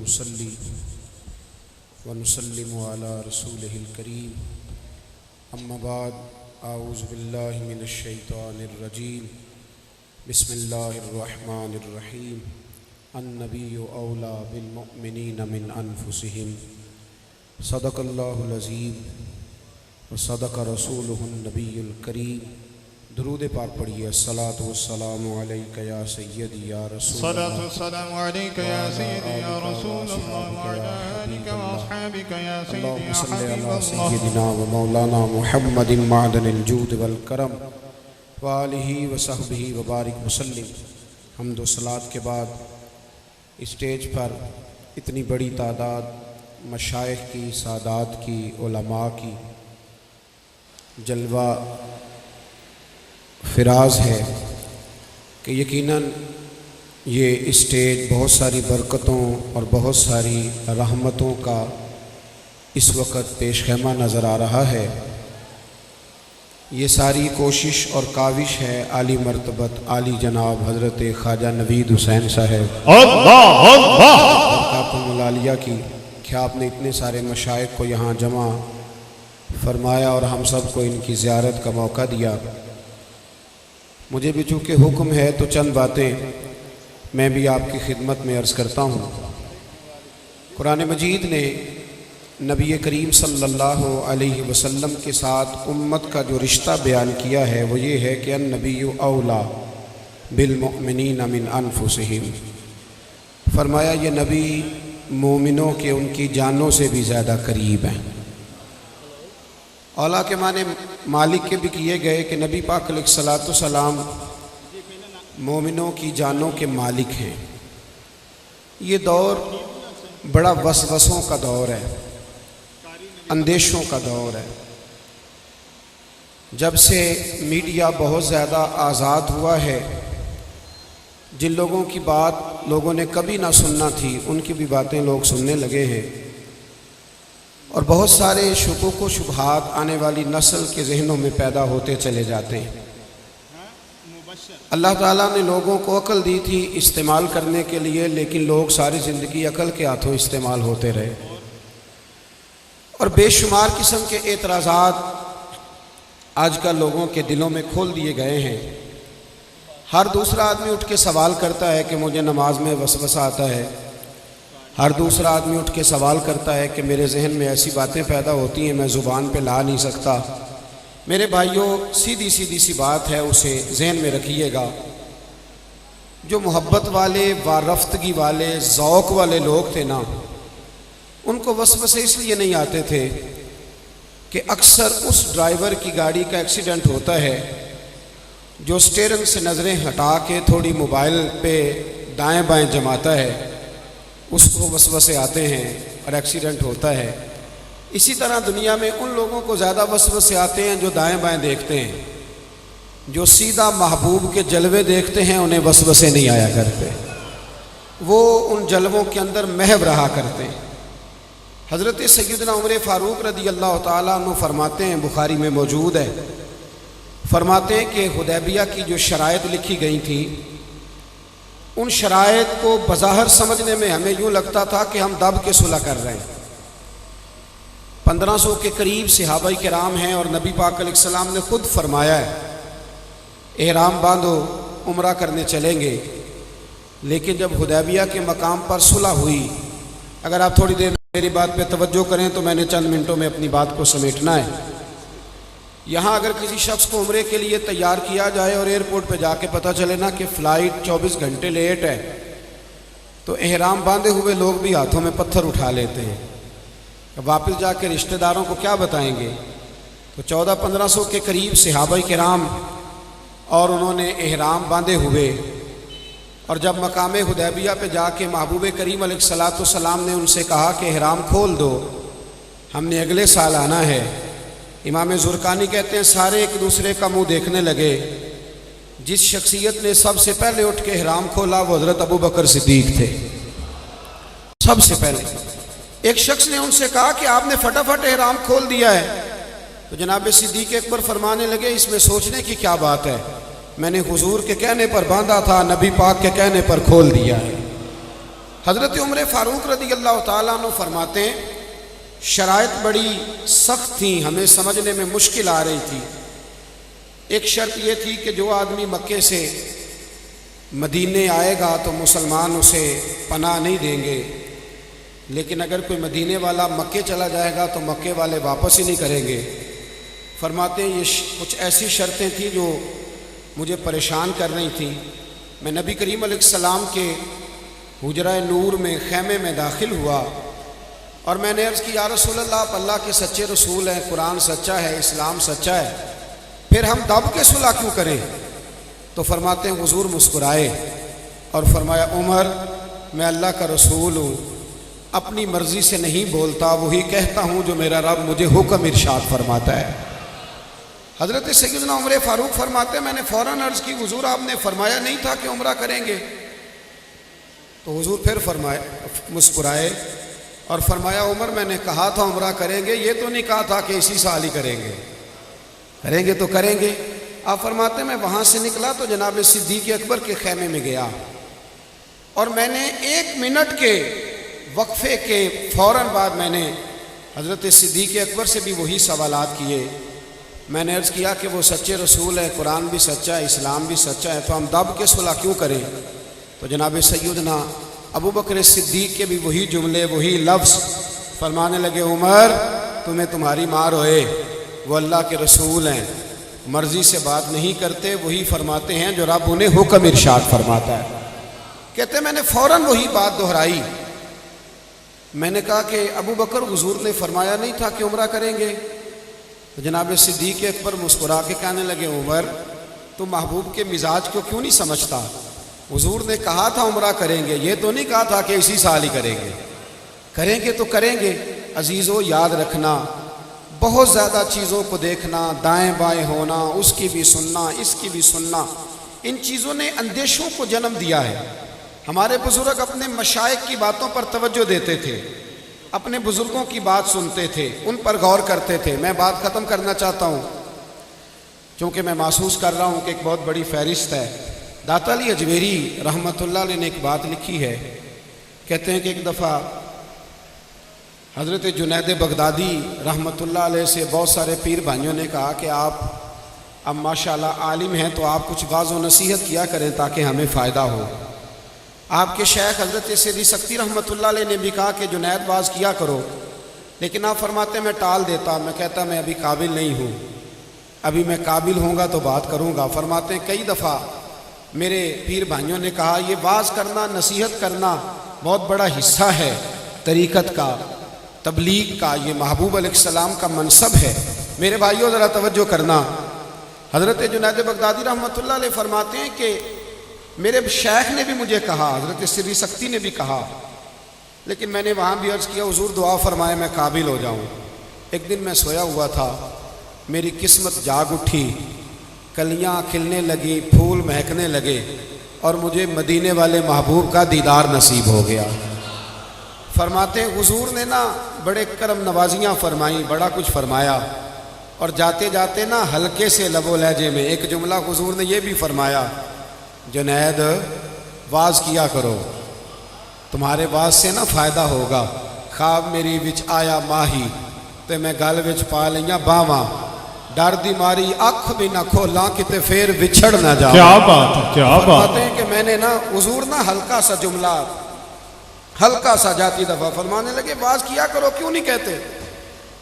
ونصلي ونسلم على رسوله الكريم أما بعد أعوذ بالله من الشيطان الرجيم بسم الله الرحمن الرحيم النبي أولى بالمؤمنين من أنفسهم صدق الله العظيم وصدق رسوله النبي الكريم درود پاک پڑھیے الصلاۃ والسلام علیک یا سیدی یا رسول اللہ الصلاۃ والسلام علیک یا سیدی یا رسول اللہ وعلی آلک واصحابک یا سیدی یا اللہم صلی حبیب علی اللہ سیدنا و مولانا محمد معدن الجود والکرم وآلہ وصحبہ وبارک وسلم۔ حمد و صلاۃ کے بعد اسٹیج پر اتنی بڑی تعداد مشائخ کی، سادات کی، علماء کی جلوہ فراز ہے کہ یقیناً یہ اسٹیج بہت ساری برکتوں اور بہت ساری رحمتوں کا اس وقت پیش خیمہ نظر آ رہا ہے۔ یہ ساری کوشش اور کاوش ہے عالی مرتبت عالی جناب حضرت خواجہ نوید حسین صاحب برکاتہ العالیہ کی کہ آپ نے اتنے سارے مشائخ کو یہاں جمع فرمایا اور ہم سب کو ان کی زیارت کا موقع دیا۔ مجھے بھی چونکہ حکم ہے تو چند باتیں میں بھی آپ کی خدمت میں عرض کرتا ہوں۔ قرآن مجید نے نبی کریم صلی اللہ علیہ وسلم کے ساتھ امت کا جو رشتہ بیان کیا ہے وہ یہ ہے کہ النبی اولا بالمؤمنین من انفسہم، فرمایا یہ نبی مومنوں کے ان کی جانوں سے بھی زیادہ قریب ہیں۔ اولا کے معنی مالک کے بھی کیے گئے کہ نبی پاک علیہ الصلاۃ والسلام مومنوں کی جانوں کے مالک ہیں۔ یہ دور بڑا وسوسوں کا دور ہے، اندیشوں کا دور ہے۔ جب سے میڈیا بہت زیادہ آزاد ہوا ہے، جن لوگوں کی بات لوگوں نے کبھی نہ سننا تھی ان کی بھی باتیں لوگ سننے لگے ہیں، اور بہت سارے شکوک و شبہات آنے والی نسل کے ذہنوں میں پیدا ہوتے چلے جاتے ہیں۔ اللہ تعالیٰ نے لوگوں کو عقل دی تھی استعمال کرنے کے لیے، لیکن لوگ ساری زندگی عقل کے ہاتھوں استعمال ہوتے رہے، اور بے شمار قسم کے اعتراضات آج کل لوگوں کے دلوں میں کھول دیے گئے ہیں۔ ہر دوسرا آدمی اٹھ کے سوال کرتا ہے کہ مجھے نماز میں وسوسہ آتا ہے، ہر دوسرا آدمی اٹھ کے سوال کرتا ہے کہ میرے ذہن میں ایسی باتیں پیدا ہوتی ہیں میں زبان پہ لا نہیں سکتا۔ میرے بھائیوں، سیدھی سی بات ہے، اسے ذہن میں رکھیے گا۔ جو محبت والے، وارفتگی والے، ذوق والے لوگ تھے نا، ان کو وسوسے اس لیے نہیں آتے تھے کہ اکثر اس ڈرائیور کی گاڑی کا ایکسیڈنٹ ہوتا ہے جو سٹیئرنگ سے نظریں ہٹا کے تھوڑی موبائل پہ دائیں بائیں جماتا ہے، اس کو وسوسے آتے ہیں اور ایکسیڈنٹ ہوتا ہے۔ اسی طرح دنیا میں ان لوگوں کو زیادہ وسوسے آتے ہیں جو دائیں بائیں دیکھتے ہیں، جو سیدھا محبوب کے جلوے دیکھتے ہیں انہیں وسوسے نہیں آیا کرتے، وہ ان جلووں کے اندر محو رہا کرتے ہیں۔ حضرت سیدنا عمر فاروق رضی اللہ تعالیٰ عنہ فرماتے ہیں، بخاری میں موجود ہے، فرماتے ہیں کہ حدیبیہ کی جو شرائط لکھی گئی تھی، ان شرائط کو بظاہر سمجھنے میں ہمیں یوں لگتا تھا کہ ہم دب کے صلح کر رہے ہیں۔ 1500 کے قریب صحابہ کرام ہیں، اور نبی پاک علیہ السلام نے خود فرمایا ہے احرام باندھو عمرہ کرنے چلیں گے۔ لیکن جب حدیبیہ کے مقام پر صلح ہوئی، اگر آپ تھوڑی دیر میری بات پہ توجہ کریں تو میں نے چند منٹوں میں اپنی بات کو سمیٹنا ہے۔ یہاں اگر کسی شخص کو عمرے کے لیے تیار کیا جائے اور ایئرپورٹ پہ جا کے پتہ چلے نا کہ فلائٹ 24 گھنٹے لیٹ ہے، تو احرام باندھے ہوئے لوگ بھی ہاتھوں میں پتھر اٹھا لیتے ہیں۔ واپس جا کے رشتہ داروں کو کیا بتائیں گے؟ تو 1400-1500 کے قریب صحابہ کرام، اور انہوں نے احرام باندھے ہوئے، اور جب مقام حدیبیہ پہ جا کے محبوب کریم علیہ الصلاۃ والسلام نے ان سے کہا کہ احرام کھول دو، ہم نے اگلے سال آنا ہے، امام زرقانی کہتے ہیں سارے ایک دوسرے کا منہ دیکھنے لگے۔ جس شخصیت نے سب سے پہلے اٹھ کے احرام کھولا وہ حضرت ابو بکر صدیق تھے۔ سب سے پہلے ایک شخص نے ان سے کہا کہ آپ نے فٹافٹ احرام کھول دیا ہے، تو جناب صدیق اکبر فرمانے لگے اس میں سوچنے کی کیا بات ہے، میں نے حضور کے کہنے پر باندھا تھا، نبی پاک کے کہنے پر کھول دیا ہے۔ حضرت عمر فاروق رضی اللہ تعالیٰ عنہ فرماتے ہیں شرائط بڑی سخت تھیں، ہمیں سمجھنے میں مشکل آ رہی تھی۔ ایک شرط یہ تھی کہ جو آدمی مکے سے مدینے آئے گا تو مسلمان اسے پناہ نہیں دیں گے، لیکن اگر کوئی مدینے والا مکے چلا جائے گا تو مکے والے واپس ہی نہیں کریں گے۔ فرماتے ہیں یہ کچھ ایسی شرطیں تھیں جو مجھے پریشان کر رہی تھیں۔ میں نبی کریم علیہ السلام کے حجرہ نور میں خیمے میں داخل ہوا اور میں نے عرض کی یا رسول اللہ آپ اللہ کے سچے رسول ہیں، قرآن سچا ہے، اسلام سچا ہے، پھر ہم دب کے صلح کیوں کریں؟ تو فرماتے ہیں حضور مسکرائے اور فرمایا عمر میں اللہ کا رسول ہوں، اپنی مرضی سے نہیں بولتا، وہی کہتا ہوں جو میرا رب مجھے حکم ارشاد فرماتا ہے۔ حضرت سیدنا عمر فاروق فرماتے ہیں میں نے فوراً عرض کی حضور آپ نے فرمایا نہیں تھا کہ عمرہ کریں گے؟ تو حضور پھر مسکرائے اور فرمایا عمر میں نے کہا تھا عمرہ کریں گے، یہ تو نہیں کہا تھا کہ اسی سال ہی کریں گے، کریں گے تو کریں گے۔ آپ فرماتے میں وہاں سے نکلا تو جناب صدیق اکبر کے خیمے میں گیا اور میں نے 1 منٹ کے وقفے کے فوراً بعد میں نے حضرت صدیق اکبر سے بھی وہی سوالات کیے۔ میں نے عرض کیا کہ وہ سچے رسول ہے، قرآن بھی سچا ہے، اسلام بھی سچا ہے، تو ہم دب کے صلح کیوں کریں؟ تو جناب سیدنا ابو بکر صدیق کے بھی وہی جملے وہی لفظ فرمانے لگے عمر تمہیں تمہاری ماں روئے، وہ اللہ کے رسول ہیں، مرضی سے بات نہیں کرتے، وہی فرماتے ہیں جو رب انہیں حکم ارشاد فرماتا ہے۔ کہتے ہیں میں نے فوراً وہی بات دہرائی، میں نے کہا کہ ابو بکر حضور نے فرمایا نہیں تھا کہ عمرہ کریں گے؟ تو جناب صدیق اکبر مسکرا کے کہنے لگے عمر تو محبوب کے مزاج کو کیوں نہیں سمجھتا؟ حضور نے کہا تھا عمرہ کریں گے، یہ تو نہیں کہا تھا کہ اسی سال ہی کریں گے، کریں گے تو کریں گے۔ عزیزو یاد رکھنا بہت زیادہ چیزوں کو دیکھنا، دائیں بائیں ہونا، اس کی بھی سننا اس کی بھی سننا، ان چیزوں نے اندیشوں کو جنم دیا ہے۔ ہمارے بزرگ اپنے مشائخ کی باتوں پر توجہ دیتے تھے، اپنے بزرگوں کی بات سنتے تھے، ان پر غور کرتے تھے۔ میں بات ختم کرنا چاہتا ہوں چونکہ میں محسوس کر رہا ہوں کہ ایک بہت بڑی فہرست ہے۔ داتا علی اجمیری رحمۃ اللہ علیہ نے ایک بات لکھی ہے، کہتے ہیں کہ ایک دفعہ حضرت جنید بغدادی رحمۃ اللہ علیہ سے بہت سارے پیر بھائیوں نے کہا کہ آپ اب ماشاءاللہ عالم ہیں تو آپ کچھ واعظ و نصیحت کیا کریں تاکہ ہمیں فائدہ ہو۔ آپ کے شیخ حضرت سیدی سکتی رحمۃ اللہ علیہ نے بھی کہا کہ جنید واعظ کیا کرو، لیکن آپ فرماتے ہیں میں ٹال دیتا، میں کہتا میں ابھی قابل نہیں ہوں، ابھی میں قابل ہوں گا تو بات کروں گا۔ فرماتے ہیں کئی دفعہ میرے پیر بھائیوں نے کہا یہ واعظ کرنا نصیحت کرنا بہت بڑا حصہ ہے طریقت کا، تبلیغ کا، یہ محبوب علیہ السلام کا منصب ہے۔ میرے بھائیوں ذرا توجہ کرنا، حضرت جنید بغدادی رحمۃ اللہ علیہ فرماتے ہیں کہ میرے شیخ نے بھی مجھے کہا، حضرت سری سکتی نے بھی کہا، لیکن میں نے وہاں بھی عرض کیا حضور دعا فرمائے میں قابل ہو جاؤں۔ ایک دن میں سویا ہوا تھا، میری قسمت جاگ اٹھی، کلیاں کھلنے لگی، پھول مہکنے لگے اور مجھے مدینے والے محبوب کا دیدار نصیب ہو گیا۔ فرماتے ہیں حضور نے نا بڑے کرم نوازیاں فرمائیں، بڑا کچھ فرمایا، اور جاتے جاتے نا ہلکے سے لب و لہجے میں ایک جملہ حضور نے یہ بھی فرمایا جنید واز کیا کرو، تمہارے واز سے نا فائدہ ہوگا۔ خواب میری وچ آیا ماہی تے میں گل وچ پا لیاں باواں، ڈر دی ماری اکھ بھی نہ کھولاں کتے پھر وچھڑ نہ جاواں۔ کیا بات ہے، کیا بات فرماتے ہیں کہ میں نے نا حضور نا ہلکا سا جملہ، ہلکا سا جاتی دفعہ فرمانے لگے واز کیا کرو، کیوں نہیں کہتے؟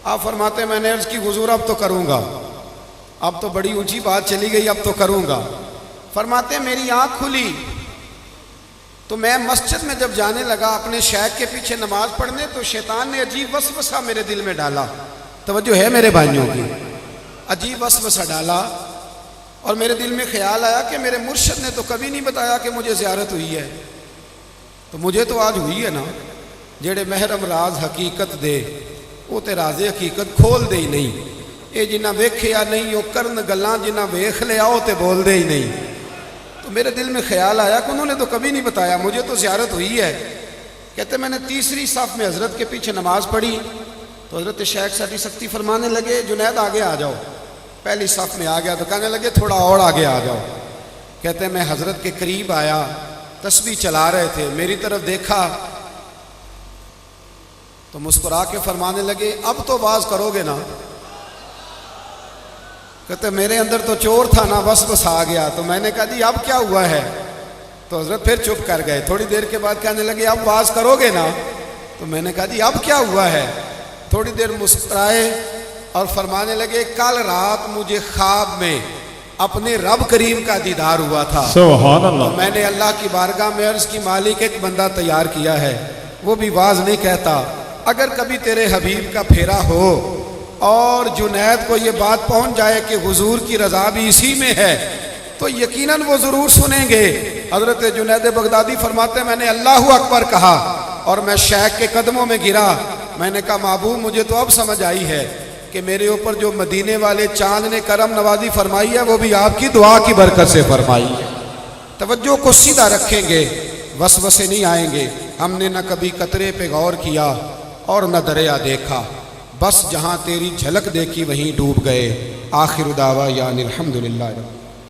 آپ فرماتے ہیں میں نے عرض کی حضور اب تو کروں گا، اب تو بڑی اونچی بات چلی گئی، اب تو کروں گا۔ فرماتے ہیں میری آنکھ کھلی تو میں مسجد میں جب جانے لگا اپنے شیخ کے پیچھے نماز پڑھنے تو شیطان نے عجیب وسوسہ میرے دل میں ڈالا، توجہ ہے میرے بھائیوں کی، عجیب وسوسہ ڈالا اور میرے دل میں خیال آیا کہ میرے مرشد نے تو کبھی نہیں بتایا کہ مجھے زیارت ہوئی ہے، تو مجھے تو آج ہوئی ہے نا۔ جڑے محرم راز حقیقت دے وہ تے راز حقیقت کھول دے ہی نہیں، اے جنہ ویکھیا نہیں وہ کرن گلاں جنہ ویکھ لیا وہ تے بول دے ہی نہیں۔ تو میرے دل میں خیال آیا کہ انہوں نے تو کبھی نہیں بتایا، مجھے تو زیارت ہوئی ہے۔ کہتے میں نے تیسری صف میں حضرت کے پیچھے نماز پڑھی تو حضرت شیخ سیدی سکتی فرمانے لگے جنید آگے آ جاؤ۔ پہلی صف میں آ گیا تو کہنے لگے تھوڑا اور آگے آ جاؤ۔ کہتے میں حضرت کے قریب آیا، تسبیح چلا رہے تھے، میری طرف دیکھا تو مسکرا کے فرمانے لگے اب تو واز کرو گے نا؟ کہتے میرے اندر تو چور تھا نا، بس آ گیا۔ تو میں نے کہا جی اب کیا ہوا ہے؟ تو حضرت پھر چپ کر گئے۔ تھوڑی دیر کے بعد کہنے لگے اب واز کرو گے نا؟ تو میں نے کہا جی اب کیا ہوا ہے؟ تھوڑی دیر مسکرائے اور فرمانے لگے کل رات مجھے خواب میں اپنے رب کریم کا دیدار ہوا تھا۔ سبحان اللہ۔ تو میں نے اللہ کی بارگاہ میں عرض کی مالک ایک بندہ تیار کیا ہے، وہ بھی واز نہیں کہتا، اگر کبھی تیرے حبیب کا پھیرا ہو اور جنید کو یہ بات پہنچ جائے کہ حضور کی رضا بھی اسی میں ہے تو یقیناً وہ ضرور سنیں گے۔ حضرت جنید بغدادی فرماتے ہیں میں نے اللہ اکبر کہا اور میں شیخ کے قدموں میں گرا۔ میں نے کہا محبوب مجھے تو اب سمجھ آئی ہے کہ میرے اوپر جو مدینے والے چاند نے کرم نوازی فرمائی ہے وہ بھی آپ کی دعا کی برکت سے فرمائی ہے۔ توجہ کو سیدھا رکھیں گے، وسوسے نہیں آئیں گے۔ ہم نے نہ کبھی قطرے پہ غور کیا اور نہ دریا دیکھا، بس جہاں تیری جھلک دیکھی وہیں ڈوب گئے۔ آخر دعویٰ یعنی الحمدللہ۔